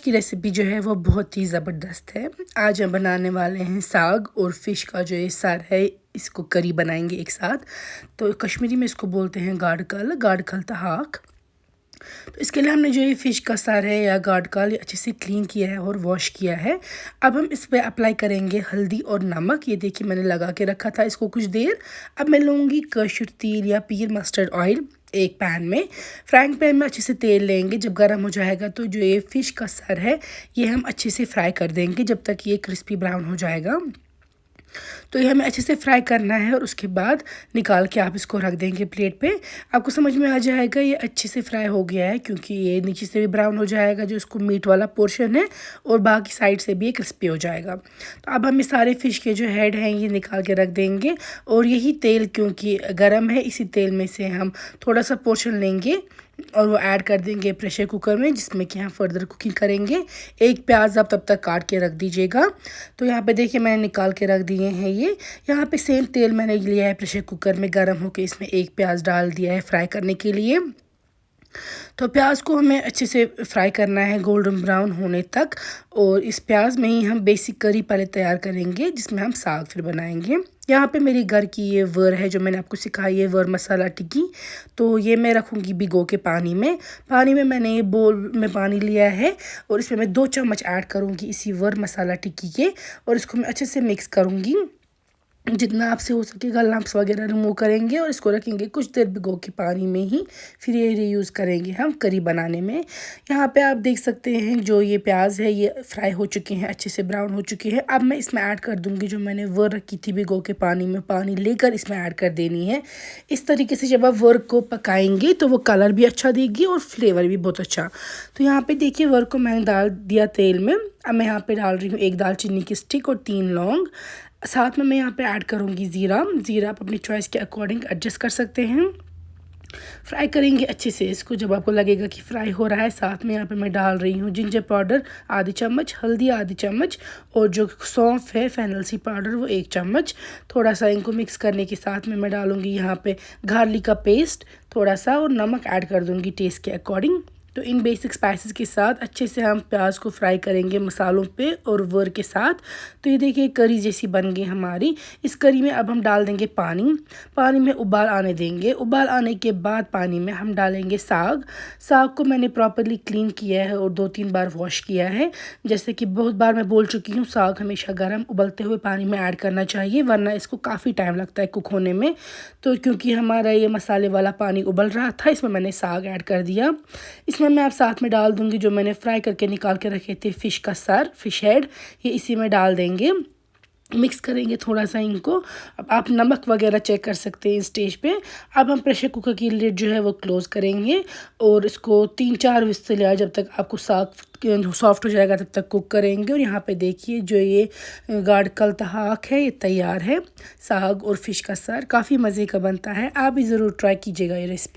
की रेसिपी जो है वो बहुत ही ज़बरदस्त है। आज हम बनाने वाले हैं साग और फ़िश का जो ये सार है, इसको करी बनाएंगे एक साथ। तो कश्मीरी में इसको बोलते हैं गाड़कल तहाक। तो इसके लिए हमने जो ये फ़िश का सार है या गाड़कल अच्छे से क्लीन किया है और वॉश किया है। अब हम इस पर अप्लाई करेंगे हल्दी और नमक। ये देखिए मैंने लगा के रखा था इसको कुछ देर। अब मैं लूँगी कसूर तेल या पीर मस्टर्ड ऑयल एक पैन में। फ्राइंग पैन में अच्छे से तेल लेंगे। जब गर्म हो जाएगा तो जो ये फ़िश का सर है ये हम अच्छे से फ्राई कर देंगे जब तक ये क्रिस्पी ब्राउन हो जाएगा। तो ये हमें अच्छे से फ्राई करना है और उसके बाद निकाल के आप इसको रख देंगे प्लेट पे। आपको समझ में आ जाएगा ये अच्छे से फ्राई हो गया है, क्योंकि ये नीचे से भी ब्राउन हो जाएगा जो इसको मीट वाला पोर्शन है, और बाकी साइड से भी ये क्रिस्पी हो जाएगा। तो अब हम इस सारे फ़िश के जो हेड हैं ये निकाल के रख देंगे। और यही तेल क्योंकि गर्म है, इसी तेल में से हम थोड़ा सा पोर्शन लेंगे और वो ऐड कर देंगे प्रेशर कुकर में, जिसमें कि हम फर्दर कुकिंग करेंगे। एक प्याज आप तब तक काट के रख दीजिएगा। तो यहाँ पे देखिए मैंने निकाल के रख दिए हैं ये। यहाँ पे सेम तेल मैंने लिया है प्रेशर कुकर में गर्म होकर, इसमें एक प्याज डाल दिया है फ्राई करने के लिए। तो प्याज को हमें अच्छे से फ्राई करना है गोल्डन ब्राउन होने तक। और इस प्याज में ही हम बेसिक करी पहले तैयार करेंगे, जिसमें हम साग फिर बनाएंगे। यहाँ पे मेरी घर की ये वर है जो मैंने आपको सिखाई है, वर मसाला टिक्की। तो ये मैं रखूँगी भिगो के पानी में मैंने ये बोल में पानी लिया है और इसमें मैं 2 चम्मच ऐड करूँगी इसी वर मसाला टिक्की के, और इसको मैं अच्छे से मिक्स करूँगी। जितना आपसे हो सकेगा लम्प्स वगैरह रिमूव करेंगे और इसको रखेंगे कुछ देर भिगो के पानी में ही। फिर ये रीयूज़ करेंगे हम करी बनाने में। यहाँ पे आप देख सकते हैं जो ये प्याज है ये फ्राई हो चुके हैं, अच्छे से ब्राउन हो चुके हैं। अब मैं इसमें ऐड कर दूँगी जो मैंने वर रखी थी भिगो के पानी में, पानी लेकर इसमें ऐड कर देनी है। इस तरीके से जब आप वर को पकाएंगे तो वो कलर भी अच्छा देगी और फ्लेवर भी बहुत अच्छा। तो यहाँ पर देखिए वर को मैंने डाल दिया तेल में। अब मैं यहाँ पर डाल रही हूँ 1 दालचीनी की स्टिक और 3 लौंग। साथ में मैं यहाँ पे ऐड करूँगी ज़ीरा आप अपनी चॉइस के अकॉर्डिंग एडजस्ट कर सकते हैं। फ्राई करेंगे अच्छे से इसको। जब आपको लगेगा कि फ्राई हो रहा है, साथ में यहाँ पे मैं डाल रही हूँ जिंजर पाउडर आधी चम्मच, हल्दी आधी चम्मच, और जो सौंफ है फेनल सी पाउडर वो 1 चम्मच। थोड़ा सा इनको मिक्स करने के साथ में मैं डालूँगी यहाँ पे गार्लिक का पेस्ट थोड़ा सा, और नमक ऐड कर दूँगी टेस्ट के अकॉर्डिंग। तो इन बेसिक स्पाइसेस के साथ अच्छे से हम प्याज को फ्राई करेंगे मसालों पे और वर के साथ। तो ये देखिए करी जैसी बन गई हमारी। इस करी में अब हम डाल देंगे पानी में उबाल आने देंगे। उबाल आने के बाद पानी में हम डालेंगे साग को मैंने प्रॉपरली क्लीन किया है और 2-3 बार वॉश किया है। जैसे कि बहुत बार मैं बोल चुकी हूँ, साग हमेशा गर्म उबलते हुए पानी में ऐड करना चाहिए, वरना इसको काफ़ी टाइम लगता है कुक होने में। तो क्योंकि हमारा ये मसाले वाला पानी उबल रहा था, इसमें मैंने साग ऐड कर दिया। इसमें मैं आप साथ में डाल दूंगी जो मैंने फ्राई करके निकाल के रखे थे फ़िश का सर, फ़िश हेड, ये इसी में डाल देंगे। मिक्स करेंगे थोड़ा सा इनको। अब आप नमक वगैरह चेक कर सकते हैं इस स्टेज पे। अब हम प्रेशर कुकर की लिड जो है वो क्लोज़ करेंगे और इसको 3-4 विसल या जब तक आपको साग सॉफ्ट हो जाएगा तब तक कुक करेंगे। और यहाँ पे देखिए जो ये गाड़कल तहाक है ये तैयार है। साग और फ़िश का सर काफ़ी मज़े का बनता है, आप भी ज़रूर ट्राई कीजिएगा ये रेसिपी।